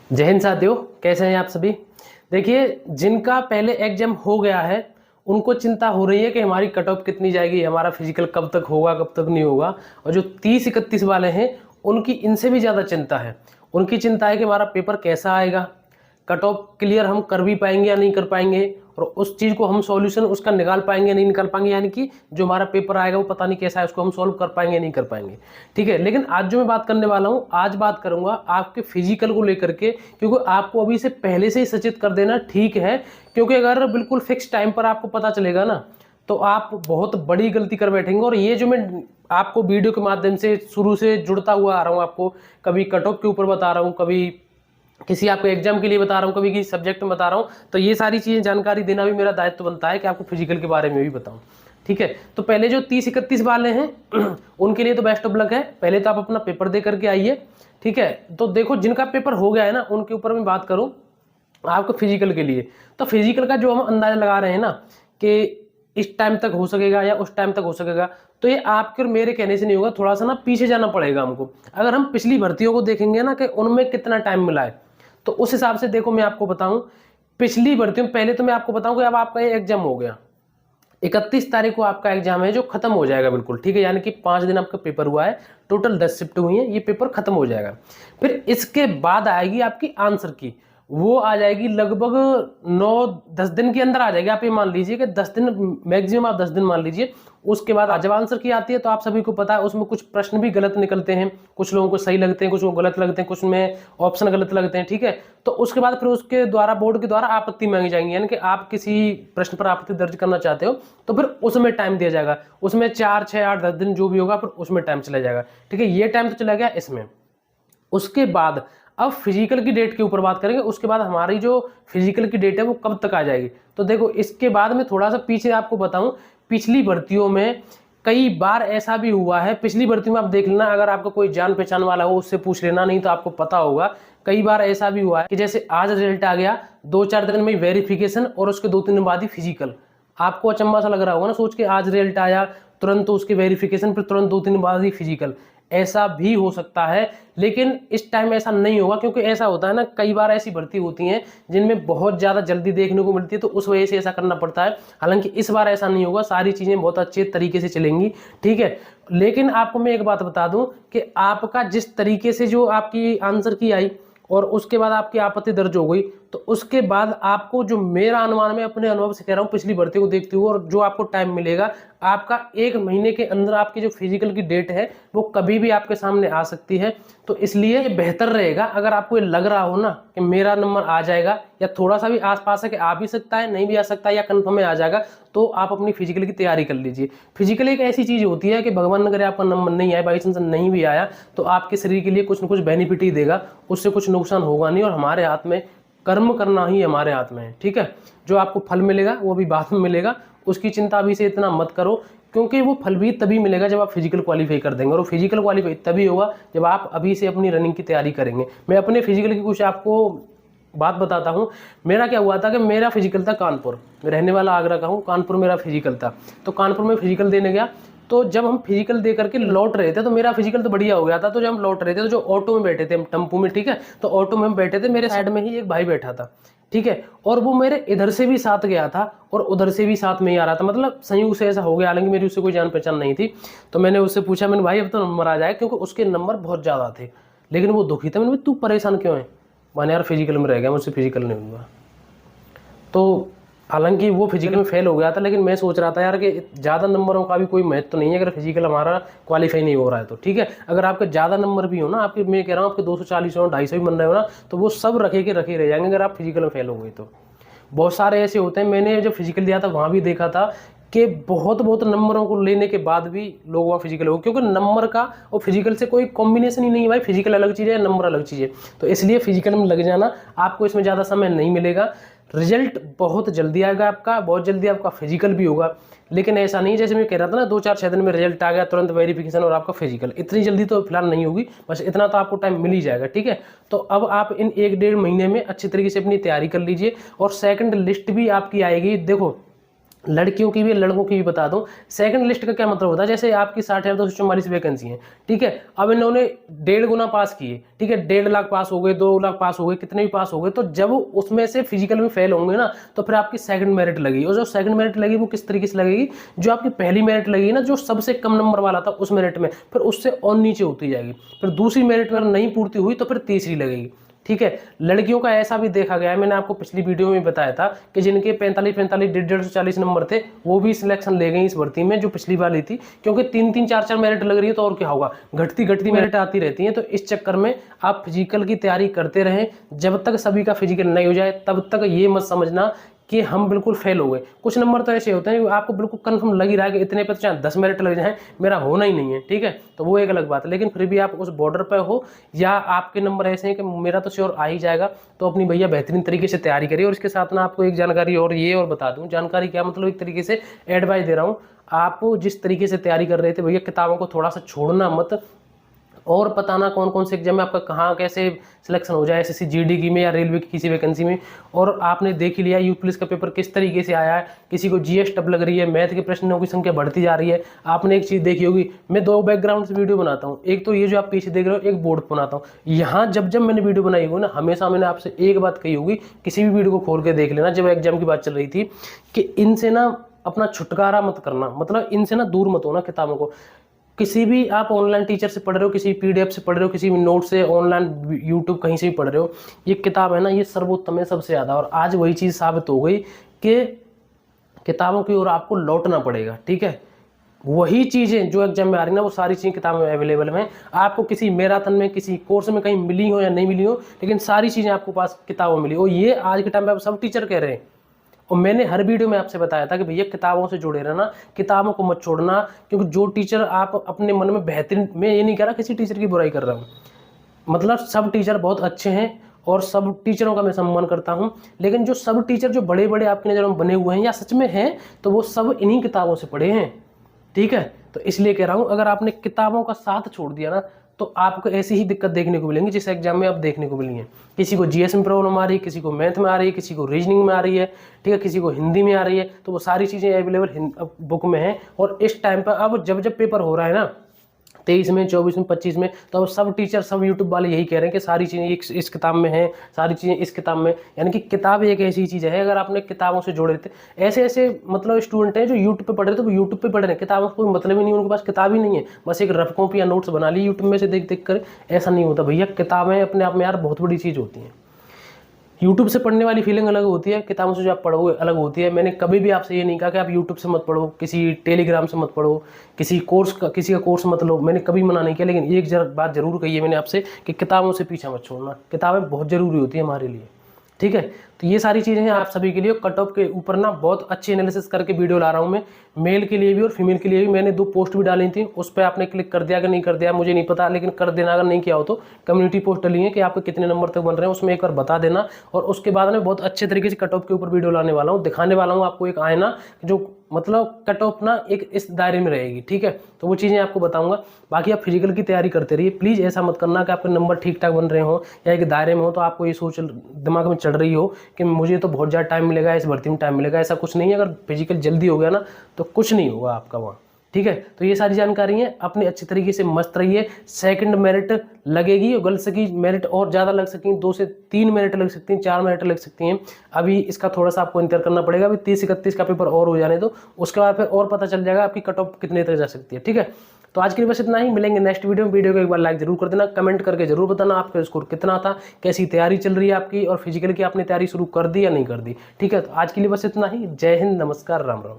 जय हिंद साथियों, कैसे हैं आप सभी। देखिए, जिनका पहले एग्जाम हो गया है उनको चिंता हो रही है कि हमारी कट ऑफ कितनी जाएगी, हमारा फिजिकल कब तक होगा कब तक नहीं होगा। और जो 30-31 वाले हैं उनकी इनसे भी ज़्यादा चिंता है। उनकी चिंता है कि हमारा पेपर कैसा आएगा, कट ऑफ क्लियर हम कर भी पाएंगे या नहीं कर पाएंगे, और उस चीज़ को हम सॉल्यूशन उसका निकाल पाएंगे नहीं निकाल पाएंगे, यानी कि जो हमारा पेपर आएगा वो पता नहीं कैसा है, उसको हम सॉल्व कर पाएंगे नहीं कर पाएंगे। ठीक है, लेकिन आज जो मैं बात करने वाला हूँ, आज बात करूंगा आपके फिजिकल को लेकर के, क्योंकि आपको अभी से पहले से ही सचेत कर देना ठीक है। क्योंकि अगर बिल्कुल फिक्स टाइम पर आपको पता चलेगा ना, तो आप बहुत बड़ी गलती कर बैठेंगे। और ये जो मैं आपको वीडियो के माध्यम से शुरू से जुड़ता हुआ आ रहा हूँ, आपको कभी कट ऑफ के ऊपर बता रहा हूँ, कभी किसी आपको एग्जाम के लिए बता रहा हूँ, कभी किसी सब्जेक्ट में बता रहा हूँ, तो ये सारी चीज़ें जानकारी देना भी मेरा दायित्व बनता है कि आपको फिजिकल के बारे में भी बताऊँ। ठीक है, तो पहले जो 30-31 वाले हैं उनके लिए तो बेस्ट ऑफ लक है। पहले तो आप अपना पेपर दे करके आइए। ठीक है, तो देखो जिनका पेपर हो गया है ना, उनके ऊपर मैं बात करूँ आपको फिजिकल के लिए, तो फिजिकल का जो हम अंदाजा लगा रहे हैं ना कि इस टाइम तक हो सकेगा या उस टाइम तक हो सकेगा, तो ये आपके और मेरे कहने से नहीं होगा, थोड़ा सा ना पीछे जाना पड़ेगा हमको। अगर हम पिछली भर्तियों को देखेंगे ना कि उनमें कितना टाइम मिला है, तो उस हिसाब से देखो मैं आपको बताऊं पिछली भर्तियों में। पहले तो मैं आपको बताऊं कि अब आपका ये एग्जाम हो गया, 31 तारीख को आपका एग्जाम है जो खत्म हो जाएगा बिल्कुल। ठीक है, यानी कि 5 दिन आपका पेपर हुआ है, टोटल 10 शिफ्ट हुई है, ये पेपर खत्म हो जाएगा। फिर इसके बाद आएगी आपकी आंसर की, वो आ जाएगी लगभग 9-10 दिन के अंदर आ जाएगी। आप ये मान लीजिए कि 10 दिन मैक्सिमम, आप 10 दिन मान लीजिए। उसके बाद जब आंसर की आती है तो आप सभी को पता है उसमें कुछ प्रश्न भी गलत निकलते हैं, कुछ लोगों को सही लगते हैं, कुछ को गलत लगते हैं, कुछ में ऑप्शन गलत लगते हैं। ठीक है, तो उसके बाद फिर उसके द्वारा बोर्ड के द्वारा आपत्ति मांगी जाएंगी, यानी कि आप किसी प्रश्न पर आपत्ति दर्ज करना चाहते हो तो फिर उसमें टाइम दिया जाएगा। उसमें 4, 6, 8, 10 दिन जो भी होगा फिर उसमें टाइम चला जाएगा। ठीक है, ये टाइम तो चला गया इसमें। उसके बाद अब फिजिकल की डेट के ऊपर बात करेंगे। उसके बाद हमारी जो फिजिकल की डेट है वो कब तक आ जाएगी, तो देखो इसके बाद में थोड़ा सा पीछे आपको बताऊं, पिछली भर्तियों में कई बार ऐसा भी हुआ है। पिछली भर्ती में आप देख लेना, अगर आपका कोई जान पहचान वाला हो उससे पूछ लेना, नहीं तो आपको पता होगा। कई बार ऐसा भी हुआ है कि जैसे आज रिजल्ट आ गया, 2-4 दिन में वेरिफिकेशन और उसके 2-3 दिन बाद ही फिजिकल। आपको अचंभा सा लग रहा होगा ना सोच के, आज रिजल्ट आया तुरंत तो उसकी वेरिफिकेशन, फिर तुरंत 2-3 दिन बाद ही फिजिकल। ऐसा भी हो सकता है, लेकिन इस टाइम ऐसा नहीं होगा। क्योंकि ऐसा होता है ना, कई बार ऐसी भर्ती होती हैं जिनमें बहुत ज़्यादा जल्दी देखने को मिलती है, तो उस वजह से ऐसा करना पड़ता है। हालांकि इस बार ऐसा नहीं होगा, सारी चीज़ें बहुत अच्छे तरीके से चलेंगी। ठीक है, लेकिन आपको मैं एक बात बता दूं कि आपका जिस तरीके से जो आपकी आंसर की आई और उसके बाद आपकी आपत्ति दर्ज हो गई, तो उसके बाद आपको, जो मेरा अनुमान, मैं अपने अनुभव से कह रहा हूँ पिछली भर्ती को देखते हुए, और जो आपको टाइम मिलेगा, आपका 1 महीने के अंदर आपकी जो फिजिकल की डेट है वो कभी भी आपके सामने आ सकती है। तो इसलिए बेहतर रहेगा, अगर आपको ये लग रहा हो ना कि मेरा नंबर आ जाएगा, या थोड़ा सा भी आसपास है कि आ भी सकता है, नहीं भी आ सकता, या कन्फर्म में आ जाएगा, तो आप अपनी फिजिकल की तैयारी कर लीजिए। फिजिकल एक ऐसी चीज होती है कि भगवान न करे आपका नंबर नहीं आया, बाई चांस नहीं भी आया, तो आपके शरीर के लिए कुछ न कुछ बेनिफिट ही देगा, उससे कुछ नुकसान होगा नहीं। और हमारे हाथ में कर्म करना ही हमारे हाथ में है। ठीक है, जो आपको फल मिलेगा वो भी बाद में मिलेगा, उसकी चिंता अभी से इतना मत करो, क्योंकि वो फल भी तभी मिलेगा जब आप फिजिकल क्वालीफाई कर देंगे। और वो फिजिकल क्वालीफाई तभी होगा जब आप अभी से अपनी रनिंग की तैयारी करेंगे। मैं अपने फिजिकल की कुछ आपको बात बताता हूँ। मेरा क्या हुआ था कि मेरा फिजिकल था कानपुर, मैं रहने वाला आगरा का हूँ, कानपुर मेरा फिजिकल था। तो कानपुर में फिजिकल देने गया, तो जब हम फिजिकल दे करके लौट रहे थे तो मेरा फिजिकल तो बढ़िया हो गया था। तो जब हम लौट रहे थे तो जो ऑटो में बैठे थे हम, टेम्पू में, ठीक है, तो ऑटो में हम बैठे थे, मेरे साइड में ही एक भाई बैठा था। ठीक है, और वो मेरे इधर से भी साथ गया था और उधर से भी साथ में ही आ रहा था, मतलब संयोग से ऐसा हो गया। हालांकि मेरी उससे कोई जान पहचान नहीं थी। तो मैंने उससे पूछा, मैंने भाई अब तो नंबर आ जाए, क्योंकि उसके नंबर बहुत ज़्यादा थे, लेकिन वो दुखी था। मैंने तू परेशान क्यों है, मैंने यार फिजिकल में रह गया, मुझसे फिजिकल नहीं हुआ। तो हालांकि वो फिजिकल में फेल हो गया था, लेकिन मैं सोच रहा था यार कि ज़्यादा नंबरों का भी कोई महत्व तो नहीं है अगर फिजिकल हमारा क्वालिफाई नहीं हो रहा है तो। ठीक है, अगर आपके ज़्यादा नंबर भी हो ना, आपके, मैं कह रहा हूँ आपके 240 हो, 250 भी बन रहे हो ना, तो वो सब रखे के रखे रह जाएंगे अगर आप फिजिकल में फेल हो गए तो। बहुत सारे ऐसे होते हैं, मैंने जब फिजिकल दिया था वहाँ भी देखा था कि बहुत बहुत नंबरों को लेने के बाद भी लोग वहाँ फिजिकल हो, क्योंकि नंबर का और फिजिकल से कोई कॉम्बिनेशन ही नहीं है भाई। फिजिकल अलग चीज़ है, नंबर अलग चीज़ है। तो इसलिए फिजिकल में लग जाना, आपको इसमें ज़्यादा समय नहीं मिलेगा। रिजल्ट बहुत जल्दी आएगा आपका, बहुत जल्दी आपका फिजिकल भी होगा। लेकिन ऐसा नहीं जैसे मैं कह रहा था ना, 2-4-6 दिन में रिजल्ट आ गया, तुरंत वेरिफिकेशन और आपका फिजिकल, इतनी जल्दी तो फिलहाल नहीं होगी, बस इतना तो आपको टाइम मिल ही जाएगा। ठीक है, तो अब आप इन 1-1.5 महीने में अच्छी तरीके से अपनी तैयारी कर लीजिए। और सेकंड लिस्ट भी आपकी आएगी। देखो लड़कियों की भी लड़कों की भी बता दूं। सेकंड लिस्ट का क्या मतलब होता है, जैसे आपकी 60,244 वैकेंसी है, ठीक है, अब इन्होंने 1.5 गुना पास किए, ठीक है, 1.5 लाख पास हो गए, 2 लाख पास हो गए, कितने भी पास हो गए, तो जब उसमें से फिजिकल में फेल होंगे ना, तो फिर आपकी सेकंड मेरिट लगेगी। और जो सेकंड मेरिट लगेगी वो किस तरीके से लगेगी, जो आपकी पहली मेरिट लगेगी ना, जो सबसे कम नंबर वाला था उस मेरिट में, फिर उससे और नीचे होती जाएगी, फिर दूसरी मेरिट में नहीं पूर्ति हुई तो फिर तीसरी लगेगी, ठीक है। लड़कियों का ऐसा भी देखा गया है, मैंने आपको पिछली वीडियो में बताया था कि जिनके 45 150 नंबर थे वो भी सिलेक्शन ले गई इस भर्ती में जो पिछली वाली थी, क्योंकि 3 4 मेरिट लग रही है तो और क्या होगा, घटती घटती मेरिट आती रहती है। तो इस चक्कर में आप फिजिकल की तैयारी करते रहें, जब तक सभी का फिजिकल नहीं हो जाए तब तक ये मत समझना कि हम बिल्कुल फेल हो गए। कुछ नंबर तो ऐसे होते हैं आपको बिल्कुल कंफर्म लग ही रहा है कि इतने पे तो चाहे 10 मेरिट लग जाए, मेरा होना ही नहीं है, ठीक है, तो वो एक अलग बात है। लेकिन फिर भी आप उस बॉर्डर पे हो या आपके नंबर ऐसे हैं कि मेरा तो श्योर आ ही जाएगा, तो अपनी भैया बेहतरीन तरीके से तैयारी करिए। और इसके साथ ना आपको एक जानकारी और बता दूं, जानकारी क्या मतलब, एक तरीके से एडवाइस दे रहा हूँ। आप जिस तरीके से तैयारी कर रहे थे भैया, किताबों को थोड़ा सा छोड़ना मत, और बताना कौन कौन से एग्जाम में आपका कहाँ कैसे सिलेक्शन हो जाए, एसएससी जीडी की में या रेलवे की किसी वैकेंसी में। और आपने देख ही लिया यूपी पुलिस का पेपर किस तरीके से आया है, किसी को जीएस टफ लग रही है, मैथ के प्रश्नों की संख्या बढ़ती जा रही है। आपने एक चीज़ देखी होगी, मैं 2 बैकग्राउंड से वीडियो बनाता हूँ, एक तो ये जो आप पीछे देख रहे हो, एक बोर्ड बनाता हूँ। यहाँ जब जब मैंने वीडियो बनाई होगी ना, हमेशा मैंने आपसे एक बात कही होगी, किसी भी वीडियो को खोल के देख लेना, जब एग्जाम की बात चल रही थी, कि इनसे ना अपना छुटकारा मत करना, मतलब इनसे ना दूर मत होना किताबों को। किसी भी आप ऑनलाइन टीचर से पढ़ रहे हो, किसी पीडीएफ से पढ़ रहे हो, किसी भी नोट से, ऑनलाइन यूट्यूब कहीं से भी पढ़ रहे हो, ये किताब है ना, ये सर्वोत्तम है सबसे ज़्यादा। और आज वही चीज़ साबित हो गई कि किताबों की ओर आपको लौटना पड़ेगा, ठीक है। वही चीज़ें जो एग्जाम में आ रही ना, वो सारी चीज़ें किताबों में अवेलेबल हैं। आपको किसी मैराथन में, किसी कोर्स में कहीं मिली हो या नहीं मिली हो, लेकिन सारी चीज़ें आपको पास किताबों में मिली। और ये आज के टाइम में सब टीचर कह रहे हैं। और मैंने हर वीडियो में आपसे बताया था कि भैया किताबों से जुड़े रहना, किताबों को मत छोड़ना, क्योंकि जो टीचर आप अपने मन में बेहतरीन, मैं ये नहीं कह रहा किसी टीचर की बुराई कर रहा हूँ, मतलब सब टीचर बहुत अच्छे हैं और सब टीचरों का मैं सम्मान करता हूँ, लेकिन जो सब टीचर जो बड़े बड़े आपकी नज़रों में बने हुए हैं या सच में हैं, तो वो सब इन्हीं किताबों से पढ़े हैं, ठीक है। तो इसलिए कह रहा हूँ, अगर आपने किताबों का साथ छोड़ दिया ना, तो आपको ऐसी ही दिक्कत देखने को मिलेंगी जिस एग्जाम में आप देखने को मिली है। किसी को जीएस में प्रॉब्लम आ रही है, किसी को मैथ में आ रही है, किसी को रीजनिंग में आ रही है, ठीक है, किसी को हिंदी में आ रही है, तो वो सारी चीज़ें अवेलेबल बुक में है। और इस टाइम पर अब जब जब पेपर हो रहा है ना, 23 में, 24 में, 25 में, तो अब सब टीचर, सब यूट्यूब वाले यही कह रहे हैं कि सारी चीज़ें इस किताब में हैं, सारी चीज़ें इस किताब में। यानी कि किताब एक ऐसी चीज़ है, अगर आपने किताबों से जोड़े थे, ऐसे ऐसे मतलब स्टूडेंट हैं जो यूट्यूब पे पढ़ रहे थे, वो यूट्यूब पे पढ़ रहे हैं, किताबों को कोई मतलब ही नहीं, उनके पास किताब ही नहीं है, बस एक रफ कॉपी या नोट्स बना ली यूट्यूब में से देख देख कर। ऐसा नहीं होता भैया, किताबें अपने आप में यार बहुत बड़ी चीज़ होती हैं। यूट्यूब से पढ़ने वाली फीलिंग अलग होती है, किताबों से जो आप पढ़ोगे अलग होती है। मैंने कभी भी आपसे ये नहीं कहा कि आप यूट्यूब से मत पढ़ो, किसी टेलीग्राम से मत पढ़ो, किसी का कोर्स मत लो, मैंने कभी मना नहीं किया। लेकिन एक बात जरूर कही है मैंने आपसे कि किताबों से पीछा मत छोड़ना, किताबें बहुत ज़रूरी होती है हमारे लिए, ठीक है। तो ये सारी चीज़ें हैं आप सभी के लिए। कट ऑफ के ऊपर ना बहुत अच्छी एनालिसिस करके वीडियो ला रहा हूँ मैं, मेल के लिए भी और फीमेल के लिए भी। मैंने 2 पोस्ट भी डाली थी, उस पर आपने क्लिक कर दिया कि नहीं कर दिया मुझे नहीं पता, लेकिन कर देना अगर नहीं किया हो तो। कम्युनिटी पोस्ट डाली है कि आपके कितने नंबर तक बन रहे हैं, उसमें एक बार बता देना। और उसके बाद मैं बहुत अच्छे तरीके से कट ऑफ के ऊपर वीडियो लाने वाला हूँ, दिखाने वाला हूँ आपको एक आईना, जो मतलब कट ऑफ ना एक इस दायरे में रहेगी, ठीक है। तो वो चीज़ें आपको बताऊंगा। बाकी आप फिजिकल की तैयारी करते रहिए, प्लीज़ ऐसा मत करना कि आपके नंबर ठीक ठाक बन रहे हो या एक दायरे में हो तो आपको ये सोच दिमाग में चढ़ रही हो कि मुझे तो बहुत ज़्यादा टाइम मिलेगा, इस भर्ती में टाइम मिलेगा। ऐसा कुछ नहीं है, अगर फिजिकल जल्दी हो गया ना तो कुछ नहीं होगा आपका वहाँ, ठीक है। तो ये सारी जानकारी है, अपने अच्छे तरीके से मस्त रहिए। सेकंड मेरिट लगेगी, गर्ल्स की मेरिट और ज़्यादा लग सकती है, 2 से 3 मेरिट लग सकती हैं, 4 मेरिट लग सकती हैं। अभी इसका थोड़ा सा आपको इंतजार करना पड़ेगा, अभी 30-31 का पेपर और हो जाने दो, उसके बाद फिर और पता चल जाएगा आपकी कट ऑफ कितने तक जा सकती है, ठीक है। तो आज के लिए बस इतना ही, मिलेंगे नेक्स्ट वीडियो में। वीडियो को एक बार लाइक जरूर कर देना, कमेंट करके जरूर बताना आपका स्कोर कितना था, कैसी तैयारी चल रही है आपकी, और फिजिकल की आपने तैयारी शुरू कर दी या नहीं कर दी, ठीक है। तो आज के लिए बस इतना ही। जय हिंद, नमस्कार, राम राम।